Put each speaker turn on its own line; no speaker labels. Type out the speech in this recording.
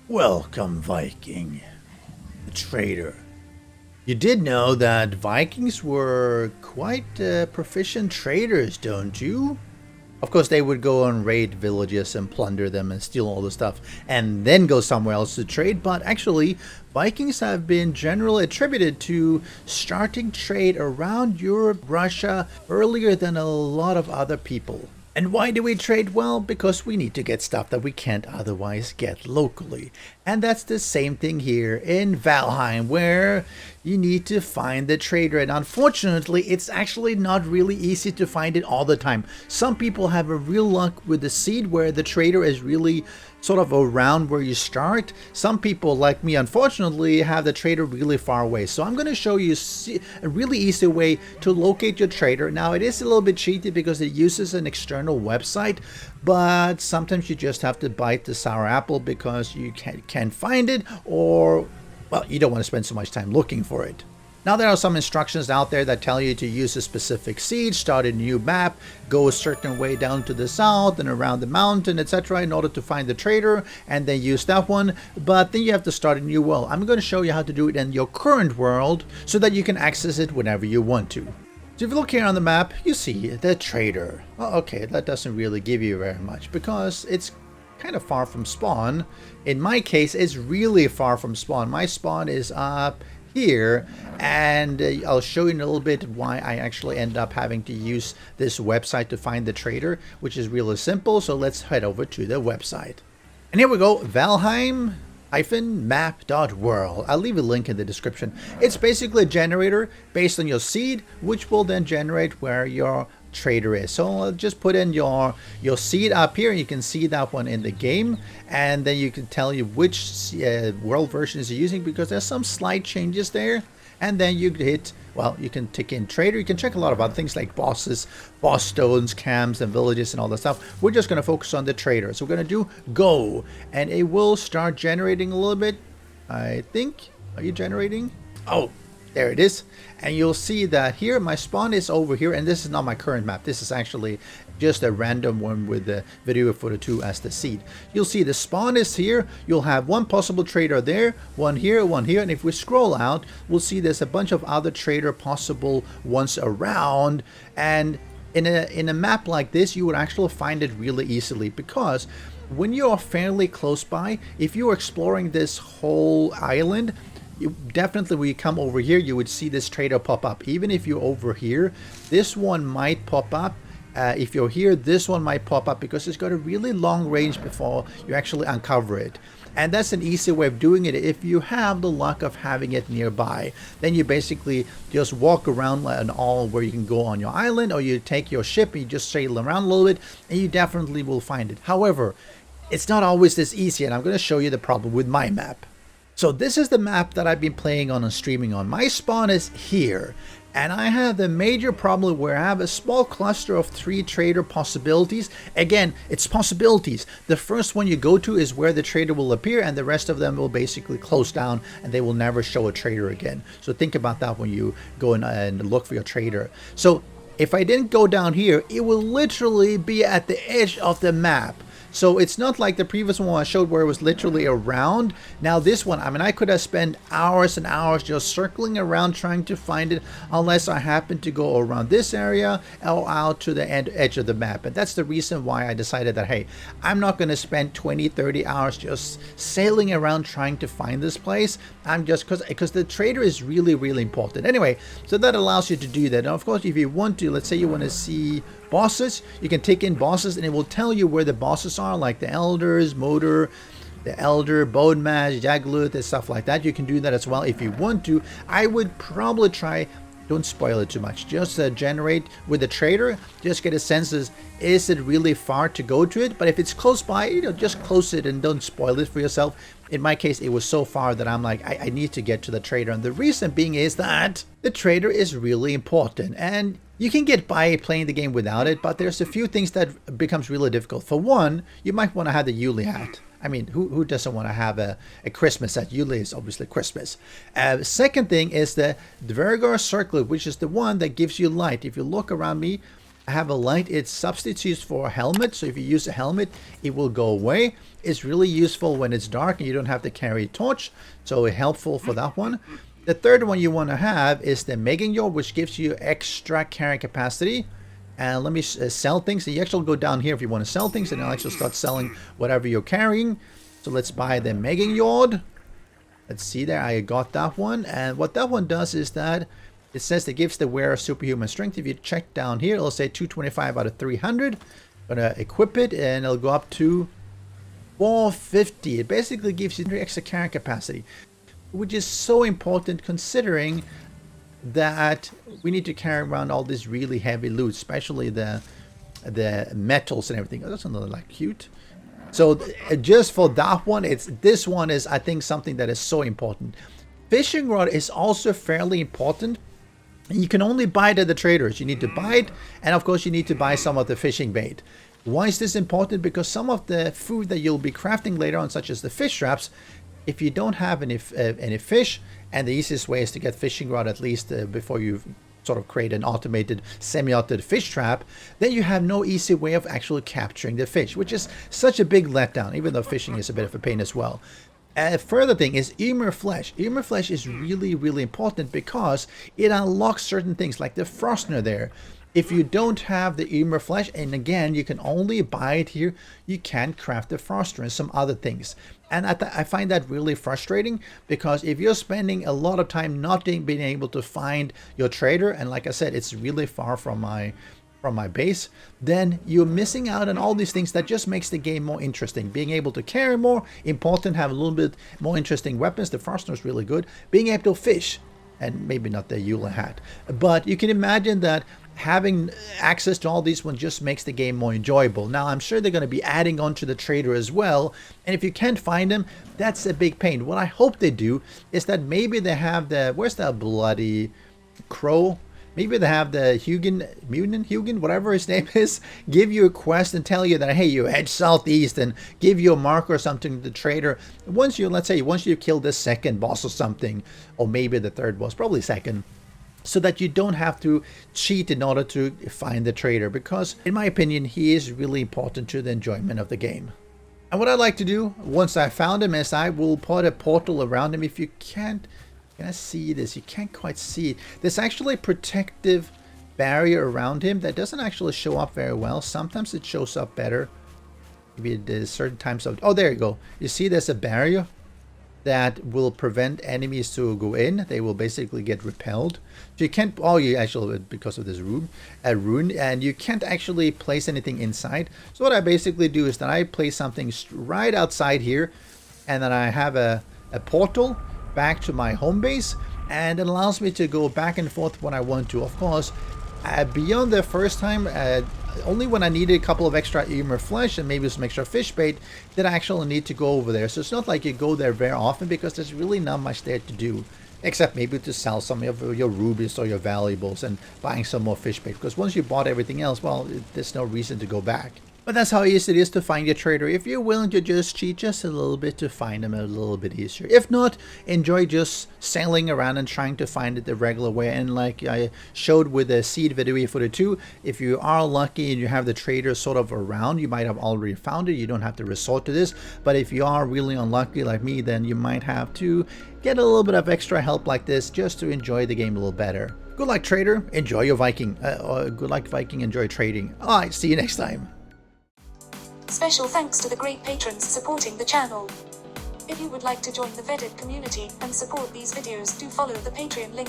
Welcome, Viking, the trader. You did know that Vikings were quite proficient traders, don't you? Of course, they would go and raid villages and plunder them and steal all the stuff and then go somewhere else to trade. But actually, Vikings have been generally attributed to starting trade around Europe, Russia earlier than a lot of other people. And why do we trade? Well, because we need to get stuff that we can't otherwise get locally. And that's the same thing here in Valheim, where you need to find the trader. And unfortunately, it's actually not really easy to find it all the time. Some people have a real luck with the seed where the trader is really sort of around where you start. Some people, like me, unfortunately, have the trader really far away. So I'm going to show you a really easy way to locate your trader. Now, it is a little bit cheaty because it uses an external website, but sometimes you just have to bite the sour apple because you can't find it, or, well, you don't want to spend so much time looking for it. Now, there are some instructions out there that tell you to use a specific seed, start a new map, go a certain way down to the south and around the mountain, etc. in order to find the trader, and then use that one. But then you have to start a new world. I'm going to show you how to do it in your current world so that you can access it whenever you want to. So if you look here on the map, you see the trader. Well, okay, that doesn't really give you very much because it's kind of far from spawn. In my case, it's really far from spawn. My spawn is up here, and I'll show you in a little bit why I actually end up having to use this website to find the trader, which is really simple. So let's head over to the website. And here we go, Valheim-map.world. I'll leave a link in the description. It's basically a generator based on your seed, which will then generate where your trader is. So I'll just put in your seed up here. You can see that one in the game, and then you can tell you which world version is using, because there's some slight changes there. And then you hit, well, you can tick in trader. You can check a lot of other things like bosses, boss stones, camps, and villages, and all that stuff. We're just going to focus on the trader. So we're going to do go, and it will start generating a little bit, I think. Are you generating? Oh, there it is. And you'll see that here my spawn is over here, and this is not my current map. This is actually just a random one with the Vedui for the 2 as the seed. You'll see the spawn is here. You'll have one possible trader there, one here, and if we scroll out, we'll see there's a bunch of other trader possible ones around. And in a map like this, you would actually find it really easily, because when you are fairly close by, if you're exploring this whole island, you definitely, when you come over here, you would see this trader pop up. Even if you're over here, this one might pop up. If you're here, this one might pop up, because it's got a really long range before you actually uncover it. And that's an easy way of doing it. If you have the luck of having it nearby, then you basically just walk around and all where you can go on your island, or you take your ship and you just sail around a little bit, and you definitely will find it. However, it's not always this easy, and I'm going to show you the problem with my map. So this is the map that I've been playing on and streaming on. My spawn is here, and I have the major problem where I have a small cluster of 3 trader possibilities. Again, it's possibilities. The first one you go to is where the trader will appear, and the rest of them will basically close down and they will never show a trader again. So think about that when you go in and look for your trader. So if I didn't go down here, it will literally be at the edge of the map. So it's not like the previous one I showed where it was literally around. Now this one, I mean, I could have spent hours and hours just circling around trying to find it, unless I happen to go around this area or out to the edge of the map. And that's the reason why I decided that, hey, I'm not going to spend 20-30 hours just sailing around trying to find this place. I'm just, because the trader is really, really important. Anyway, so that allows you to do that. Now, of course, if you want to, let's say you want to see bosses, you can take in bosses, and it will tell you where the bosses are, like the elders, motor, the elder, bone mash, jagluth, and stuff like that. You can do that as well if you want to. I would probably try, don't spoil it too much, just generate with the trader, just get a sense of, is it really far to go to it? But if it's close by, you know, just close it and don't spoil it for yourself. In my case, it was so far that I'm like, I need to get to the trader. And the reason being is that the trader is really important. And you can get by playing the game without it, but there's a few things that becomes really difficult. For one, you might want to have the Yule hat. I mean, who doesn't want to have a Christmas hat? Yule is obviously Christmas. Second thing is the Dvergar circlet, which is the one that gives you light. If you look around me, I have a light. It substitutes for a helmet. So if you use a helmet, it will go away. It's really useful when it's dark and you don't have to carry a torch. So helpful for that one. The third one you want to have is the Megan Yard, which gives you extra carrying capacity. And let me sell things. So you actually go down here if you want to sell things, and I'll actually start selling whatever you're carrying. So let's buy the Megan Yard. Let's see there, I got that one. And what that one does is that it says it gives the wearer superhuman strength. If you check down here, it'll say 225 out of 300. I'm gonna equip it and it'll go up to 450. It basically gives you extra carrying capacity, which is so important considering that we need to carry around all this really heavy loot, especially the metals and everything. Oh, that's another like cute. So just for that one, this one is, I think, something that is so important. Fishing rod is also fairly important. You can only buy it at the traders. You need to buy it, and of course you need to buy some of the fishing bait. Why is this important? Because some of the food that you'll be crafting later on, such as the fish traps, if you don't have any fish, and the easiest way is to get fishing rod at least before you sort of create an automated, semi-automated fish trap, then you have no easy way of actually capturing the fish, which is such a big letdown, even though fishing is a bit of a pain as well. A further thing is Ymir flesh. Ymir flesh is really, really important because it unlocks certain things like the Frostner there. If you don't have the Ymir flesh, and again, you can only buy it here, you can't craft the Frostner and some other things. And I find that really frustrating, because if you're spending a lot of time not being able to find your trader, and like I said, it's really far from my base, then you're missing out on all these things that just makes the game more interesting. Being able to carry more, important, have a little bit more interesting weapons. The Frostner is really good. Being able to fish, and maybe not the Yule hat, but you can imagine that having access to all these ones just makes the game more enjoyable. Now, I'm sure they're going to be adding on to the trader as well, and if you can't find them, that's a big pain. What I hope they do is that maybe they have the, where's that bloody crow? Maybe they have the Hugin, whatever his name is, give you a quest and tell you that, hey, you head southeast, and give you a marker or something to the trader. Once you, let's say, once you kill the second boss or something, or maybe the third boss, probably second, so that you don't have to cheat in order to find the trader, because in my opinion he is really important to the enjoyment of the game. And what I like to do once I found him is I will put a portal around him. If you can't see this, you can't quite see it, there's actually a protective barrier around him that doesn't actually show up very well. Sometimes it shows up better, maybe there's certain times of, oh, there you go, you see there's a barrier that will prevent enemies to go in. They will basically get repelled. So you can't, oh, you actually, because of this rune, and you can't actually place anything inside. So what I basically do is that I place something right outside here, and then I have a portal back to my home base, and it allows me to go back and forth when I want to. Of course, beyond the first time, only when I needed a couple of extra Ymir flesh and maybe some extra fish bait did I actually need to go over there. So it's not like you go there very often, because there's really not much there to do, except maybe to sell some of your rubies or your valuables and buying some more fish bait, because once you bought everything else, well, there's no reason to go back. But that's how easy it is to find your trader. If you're willing to just cheat just a little bit to find them a little bit easier. If not, enjoy just sailing around and trying to find it the regular way. And like I showed with the Seed Vedui for the 2, if you are lucky and you have the trader sort of around, you might have already found it. You don't have to resort to this. But if you are really unlucky like me, then you might have to get a little bit of extra help like this just to enjoy the game a little better. Good luck, trader. Enjoy your Viking. Good luck, Viking. Enjoy trading. All right, see you next time.
Special thanks to the great patrons supporting the channel. If you would like to join the vetted community and support these videos, do follow the Patreon link.